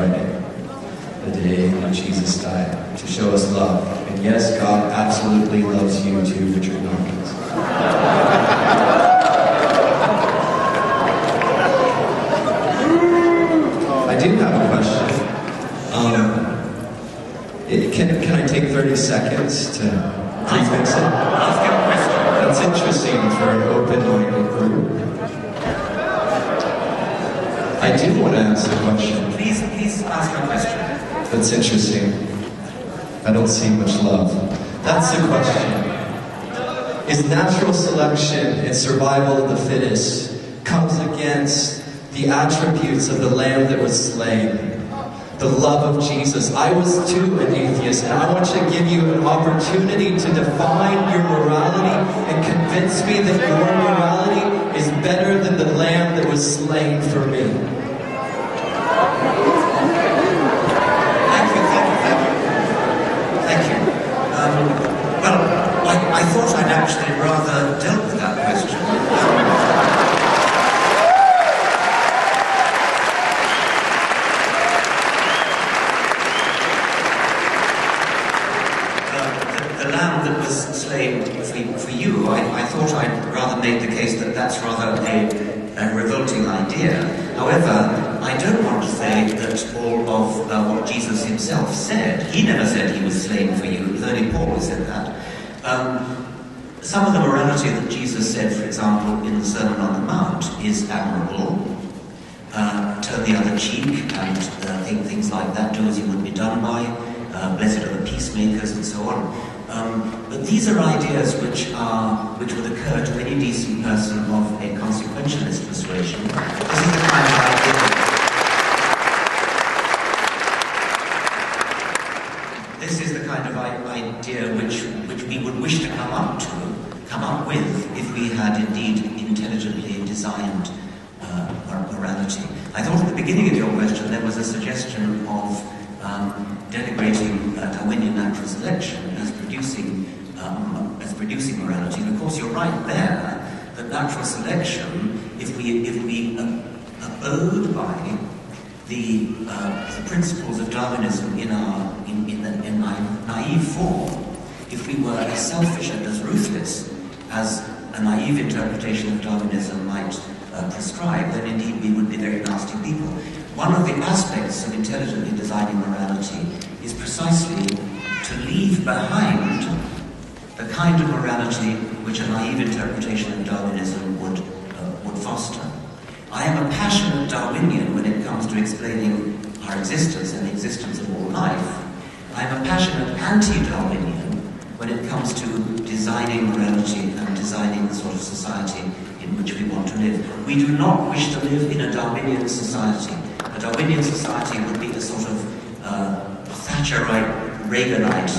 Friday, the day when Jesus died, to show us love. And yes, God absolutely loves you too, Richard Dawkins. I do have a question. Can I take 30 seconds to prefix it? Ask a question. That's interesting for an open-minded group. I do want to ask a question. Please ask a question. That's interesting. I don't see much love. That's the question. Is natural selection and survival of the fittest comes against the attributes of the Lamb that was slain? The love of Jesus. I was too an atheist, and I want to give you an opportunity to define your morality and convince me that your morality is better than the Lamb that was slain for me. Thank you. Well, I thought I'd actually rather dealt with that question. The lamb that was slain for you, I thought I'd rather make the case that that's rather a revolting idea. However, I don't want to say that all of what Jesus himself said, he never said he was slain for you, it was only Paul who said that. Some of the morality that Jesus said, for example, in the Sermon on the Mount is admirable. Turn the other cheek and things like that, do as you would be done by, blessed are the peacemakers and so on. But these are ideas which would occur to any decent person of a consequentialist persuasion. This is the kind of idea. This is the kind of idea which we would wish to come up with, if we had indeed intelligently designed morality. I thought at the beginning of your question there was a suggestion of denigrating Darwinian natural selection as producing morality. And of course, you're right there that natural selection, if we abode by the principles of Darwinism in naive form, if we were as selfish and as ruthless as a naive interpretation of Darwinism might prescribe, then indeed we would be very nasty people. One of the aspects of intelligently designing morality is precisely to leave behind the kind of morality which a naive interpretation of Darwinism would foster. I am a passionate Darwinian when it comes to explaining our existence and the existence of all life. I am a passionate anti-Darwinian when it comes to designing morality and designing the sort of society in which we want to live. We do not wish to live in a Darwinian society. A Darwinian society would be a sort of Thatcherite, Reaganite.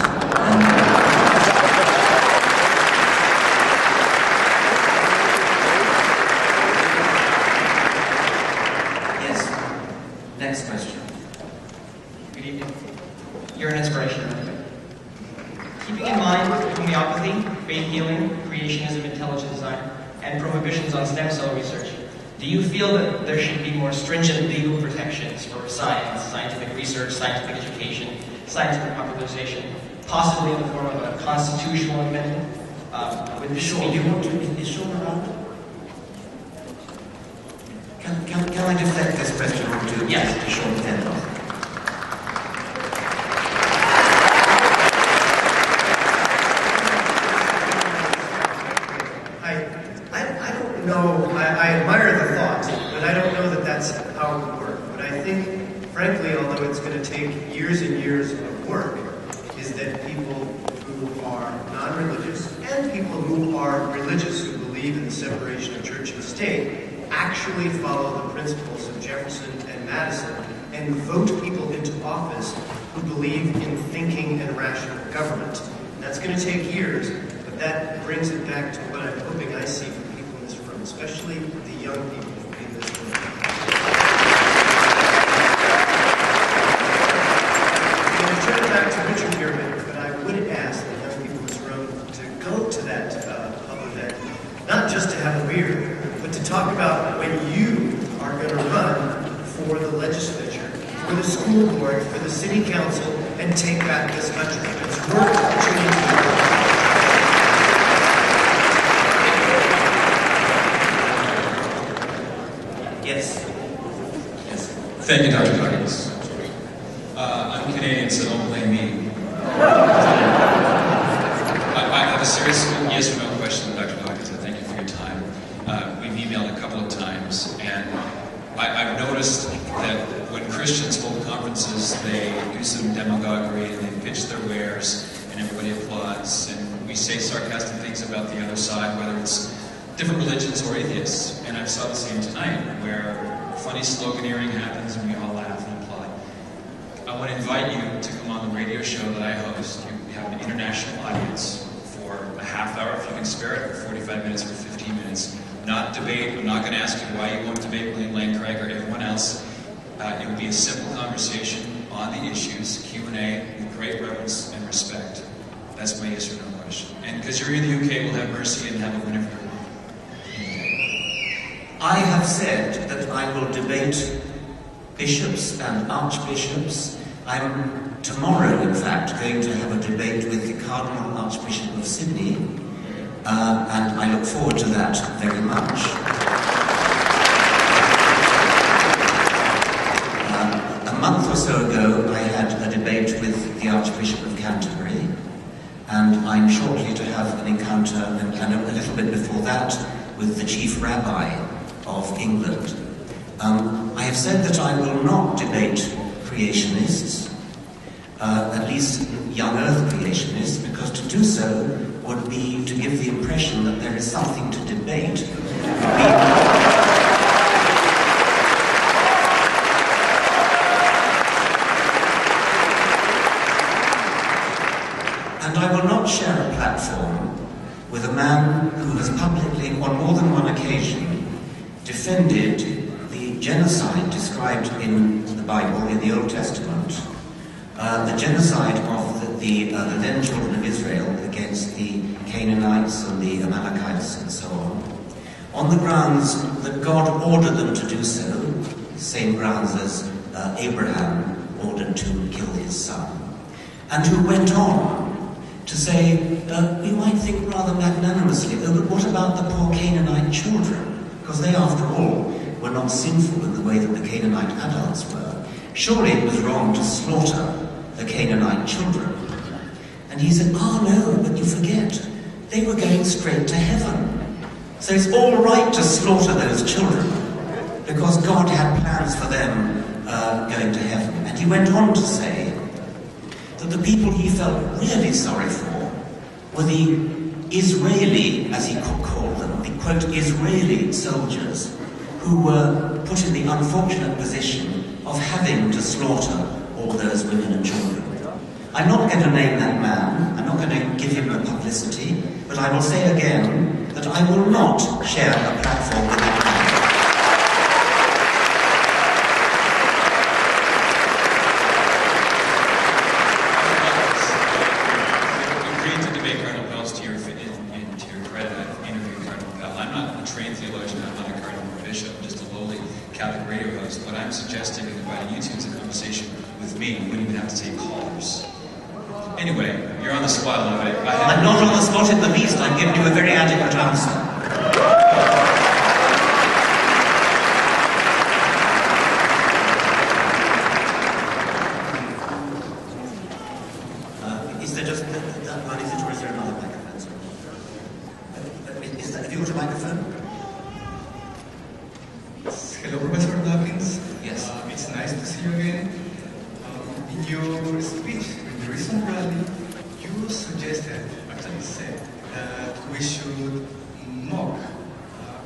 Yes. Next question. Good evening. You're an inspiration. Keeping in mind homeopathy, faith healing, creationism, intelligent design, and prohibitions on stem cell research, do you feel that there should be more stringent legal protections for science, scientific research, scientific education, scientific popularization, possibly in the form of a constitutional amendment? Is Sean around? Can I deflect this question onto Sean Kendall? I don't know, I admire the thought, but I don't know that that's how it would work. But I think, frankly, although it's going to take years and years of work, is that people who are non-religious and people who are religious who believe in the separation of church and state actually follow the principles of Jefferson and Madison and vote people into office who believe in thinking and rational government. And that's going to take years, but that brings it back to what I'm hoping I see from people in this room, especially the young people in this room. I'm going to turn it back to Richard here a minute, but I would ask the young people in this room to go to that pub event, not just to have a beer, but to talk about when you are going to run for the legislature, for the school board, for the city council, and take back this country. It's work to change the world. Yes. Yes. Thank you, Dr. Dawkins. I'm Canadian, so don't blame me. I have a serious yes or no question, Dr. Dawkins. I thank you for your time. We've emailed a couple of times, and I've noticed that when Christians hold conferences, they do some demagoguery and they pitch their wares, and everybody applauds, and we say sarcastic things about the other side, whether it's different religions or atheists. And I saw the same tonight, where funny sloganeering happens and we all laugh and applaud. I want to invite you to come on the radio show that I host. You have an international audience for a half hour, if you can spare it, or 45 minutes or 15 minutes. Not debate. I'm not going to ask you why you won't debate William Lane Craig or everyone else. It will be a simple conversation on the issues, Q&A, with great reverence and respect. That's my yes or no question. And because you're in the UK, we'll have mercy and have a whenever. I have said that I will debate bishops and archbishops. I'm tomorrow, in fact, going to have a debate with the Cardinal Archbishop of Sydney, and I look forward to that very much. A month or so ago, I had a debate with the Archbishop of Canterbury, and I'm shortly to have an encounter, and a little bit before that, with the Chief Rabbi of England. I have said that I will not debate creationists, at least young earth creationists, because to do so would be to give the impression that there is something to debate. And I will not share a platform with a man who has publicly, on more than one occasion, defended the genocide described in the Bible, in the Old Testament, the genocide of the then children of Israel against the Canaanites and the Amalekites and so on the grounds that God ordered them to do so, the same grounds as Abraham ordered to kill his son, and who went on to say, we might think rather magnanimously, oh, but what about the poor Canaanite children? Because they, after all, were not sinful in the way that the Canaanite adults were. Surely it was wrong to slaughter the Canaanite children. And he said, oh no, but you forget, they were going straight to heaven. So it's all right to slaughter those children, because God had plans for them going to heaven. And he went on to say that the people he felt really sorry for were the Israeli, as he could call them, the quote, Israeli soldiers who were put in the unfortunate position of having to slaughter all those women and children. I'm not going to name that man, I'm not going to give him the publicity, but I will say again that I will not share a platform with that man. Catholic radio host. What I'm suggesting is inviting you to a conversation with me. You wouldn't even have to take callers. Anyway, you're on the spot a little bit. I'm not on the spot in the least. I'm giving you a very adequate answer. Is there just that one? Is it, or is there another microphone? Have you got a microphone? Hello, Professor Dawkins. Yes. It's nice to see you again. In your speech, in the recent rally, you suggested, actually said, that we should mock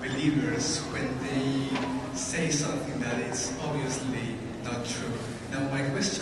believers when they say something that is obviously not true. Now, my question